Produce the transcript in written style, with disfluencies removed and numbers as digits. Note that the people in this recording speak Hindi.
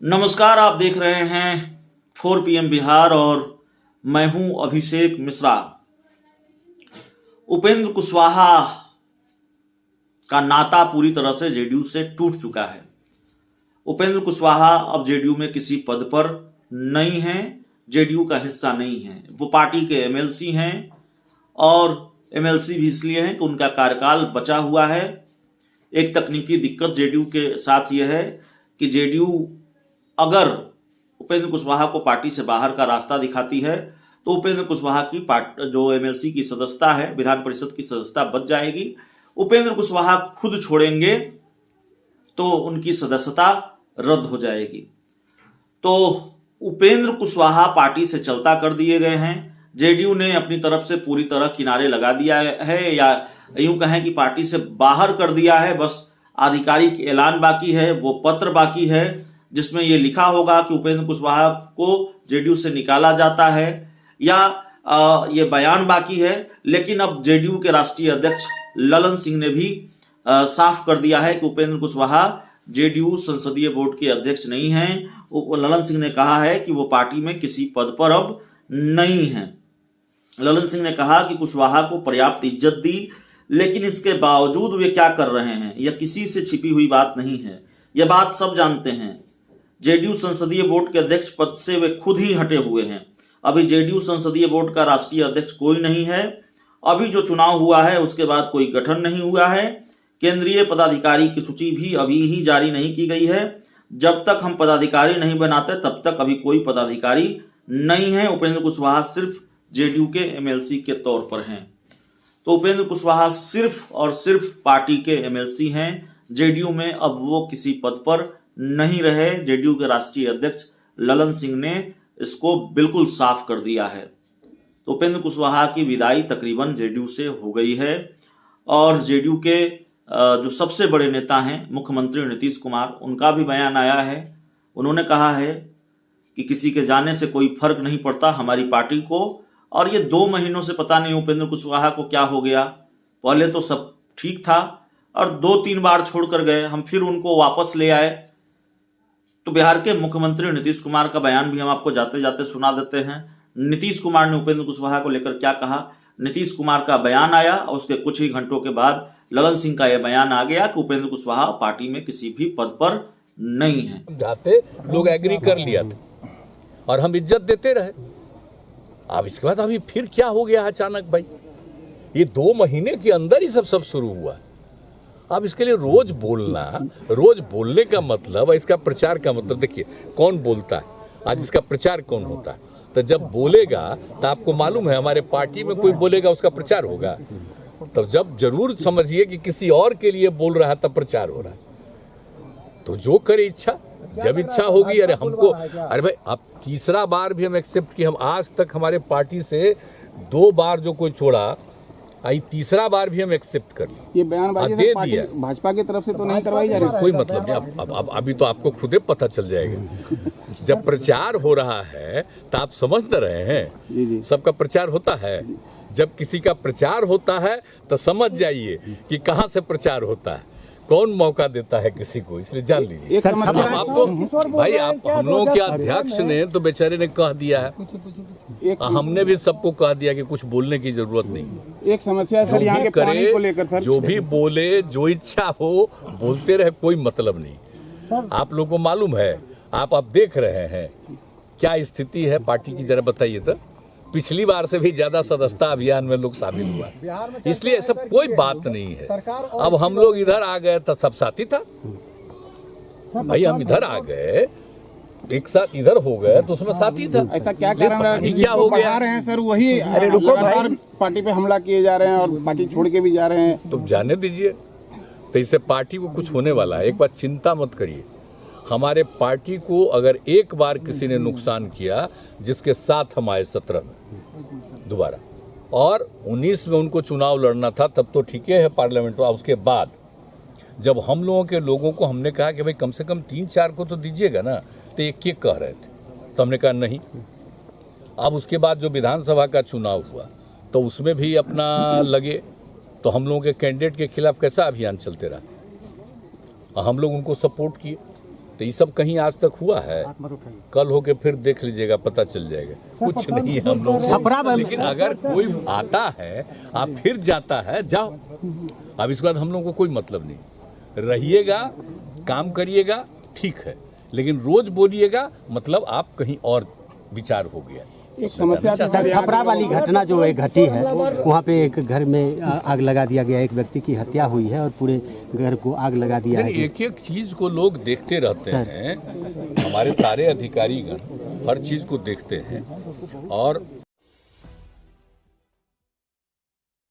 नमस्कार, आप देख रहे हैं 4 PM बिहार और मैं हूं अभिषेक मिश्रा। उपेंद्र कुशवाहा का नाता पूरी तरह से जेडीयू से टूट चुका है। उपेंद्र कुशवाहा अब जेडीयू में किसी पद पर नहीं है, जेडीयू का हिस्सा नहीं है। वो पार्टी के एमएलसी हैं और एमएलसी भी इसलिए हैं कि उनका कार्यकाल बचा हुआ है। एक तकनीकी दिक्कत जेडीयू के साथ यह है कि जेडीयू अगर उपेंद्र कुशवाहा को पार्टी से बाहर का रास्ता दिखाती है तो उपेंद्र कुशवाहा की जो एमएलसी की सदस्यता है, विधान परिषद की सदस्यता बच जाएगी। उपेंद्र कुशवाहा खुद छोड़ेंगे तो उनकी सदस्यता रद्द हो जाएगी। तो उपेंद्र कुशवाहा पार्टी से चलता कर दिए गए हैं। जेडीयू ने अपनी तरफ से पूरी तरह किनारे लगा दिया है, या यूं कहें कि पार्टी से बाहर कर दिया है। बस आधिकारिक ऐलान बाकी है, वो पत्र बाकी है जिसमें ये लिखा होगा कि उपेंद्र कुशवाहा को जेडीयू से निकाला जाता है, या ये बयान बाकी है। लेकिन अब जेडीयू के राष्ट्रीय अध्यक्ष ललन सिंह ने भी साफ कर दिया है कि उपेंद्र कुशवाहा जेडीयू संसदीय बोर्ड के अध्यक्ष नहीं हैं। ललन सिंह ने कहा है कि वो पार्टी में किसी पद पर अब नहीं है। ललन सिंह ने कहा कि कुशवाहा को पर्याप्त इज्जत दी, लेकिन इसके बावजूद वे क्या कर रहे हैं यह किसी से छिपी हुई बात नहीं है, यह बात सब जानते हैं। जेडीयू संसदीय बोर्ड के अध्यक्ष पद से वे खुद ही हटे हुए हैं। अभी जेडीयू संसदीय बोर्ड का राष्ट्रीय अध्यक्ष कोई नहीं है। अभी जो चुनाव हुआ है उसके बाद कोई गठन नहीं हुआ है। केंद्रीय पदाधिकारी की सूची भी अभी ही जारी नहीं की गई है। जब तक हम पदाधिकारी नहीं बनाते तब तक अभी कोई पदाधिकारी नहीं है। उपेंद्र कुशवाहा सिर्फ जेडीयू के एमएलसी के तौर पर हैं। तो उपेंद्र कुशवाहा सिर्फ और सिर्फ पार्टी के एमएलसी हैं। जेडीयू में अब वो किसी पद पर नहीं रहे। जेडीयू के राष्ट्रीय अध्यक्ष ललन सिंह ने इसको बिल्कुल साफ कर दिया है। तो उपेंद्र कुशवाहा की विदाई तकरीबन जेडीयू से हो गई है। और जेडीयू के जो सबसे बड़े नेता हैं मुख्यमंत्री नीतीश कुमार, उनका भी बयान आया है। उन्होंने कहा है कि किसी के जाने से कोई फर्क नहीं पड़ता हमारी पार्टी को। और ये 2 महीनों से पता नहीं उपेंद्र कुशवाहा को क्या हो गया। पहले तो सब ठीक था और 2-3 बार छोड़कर गए, हम फिर उनको वापस ले आए। तो बिहार के मुख्यमंत्री नीतीश कुमार का बयान भी हम आपको जाते जाते सुना देते हैं। नीतीश कुमार ने उपेंद्र कुशवाहा को लेकर क्या कहा। नीतीश कुमार का बयान आया और उसके कुछ ही घंटों के बाद ललन सिंह का यह बयान आ गया कि उपेंद्र कुशवाहा पार्टी में किसी भी पद पर नहीं है। जाते लोग एग्री कर लिया था और हम इज्जत देते रहे। अब इसके बाद अभी फिर क्या हो गया अचानक भाई? ये 2 महीने के अंदर ही सब शुरू हुआ। अब इसके लिए रोज बोलने का मतलब, इसका प्रचार का मतलब, देखिए कौन बोलता है आज, इसका प्रचार कौन होता है। तो जब बोलेगा तो आपको मालूम है हमारे पार्टी में कोई बोलेगा उसका प्रचार होगा। तब जब जरूर समझिए कि किसी और के लिए बोल रहा है तब प्रचार हो रहा है। तो जो करे इच्छा, जब इच्छा होगी। अरे हमको, अरे भाई अब तीसरा बार भी हम एक्सेप्ट किए। हम आज तक हमारे पार्टी से 2 बार जो कोई छोड़ा, आई तीसरा बार भी हम एक्सेप्ट कर ली। ये बयानबाजी दे दिया भाजपा की तरफ से तो नहीं करवाई जा रही? कोई मतलब नहीं। अब अभी तो आपको खुदे पता चल जाएगा। जब प्रचार हो रहा है तो आप समझ न रहे हैं, सबका प्रचार होता है। जब किसी का प्रचार होता है तो समझ जाइए कि कहाँ से प्रचार होता है, कौन मौका देता है किसी को, इसलिए जान लीजिए। आपको भाई, आप हम लोगों के अध्यक्ष ने तो बेचारे ने कह दिया है, हमने भी सबको कह दिया कि कुछ बोलने की जरूरत नहीं। एक समस्या सर यहाँ के पानी को लेकर सर, जो भी बोले, जो इच्छा हो बोलते रहे, कोई मतलब नहीं। आप लोगों को मालूम है, आप देख रहे हैं क्या स्थिति है पार्टी की, जरा बताइए तो। पिछली बार से भी ज्यादा सदस्यता अभियान में लोग शामिल हुआ, इसलिए ऐसा कोई बात नहीं है। अब हम लोग इधर आ गए तो सब साथी था भाई। हम इधर आ गए, एक साथ इधर हो गए तो उसमें साथी था। ऐसा क्या कारण है? क्या हो गया रहे हैं सर, वही लगातार पार्टी पे हमला किए जा रहे हैं और पार्टी छोड़ के भी जा रहे हैं। तो जाने दीजिए। तो इससे पार्टी को कुछ होने वाला है। एक बात चिंता मत करिए, हमारे पार्टी को अगर एक बार किसी ने नुकसान किया, जिसके साथ हम आए 17 में दोबारा, और 19 में उनको चुनाव लड़ना था, तब तो ठीक है पार्लियामेंट में। उसके बाद जब हम लोगों के लोगों को हमने कहा कि भाई कम से कम 3-4 को तो दीजिएगा ना, तो एक कह रहे थे, तो हमने कहा नहीं। अब उसके बाद जो विधानसभा का चुनाव हुआ तो उसमें भी अपना लगे, तो हम लोगों के कैंडिडेट के खिलाफ कैसा अभियान चलते रहा, हम लोग उनको सपोर्ट किए। तो तो ये सब कहीं आज तक हुआ है? कल होके फिर देख लीजिएगा, पता चल जाएगा। कुछ नहीं है हम लोग। लेकिन अगर कोई आता है आप फिर जाता है, जाओ। अब इसके बाद हम लोगों को कोई मतलब नहीं। रहिएगा, काम करिएगा, ठीक है, लेकिन रोज बोलिएगा मतलब आप कहीं और विचार हो गया। एक समस्या सर, छपरा वाली घटना जो एक घटी है, वहाँ पे एक घर में आग लगा दिया गया, एक व्यक्ति की हत्या हुई है और पूरे घर को आग लगा दिया है। एक एक चीज को लोग देखते रहते हैं, हमारे सारे अधिकारीगण हर चीज को देखते हैं और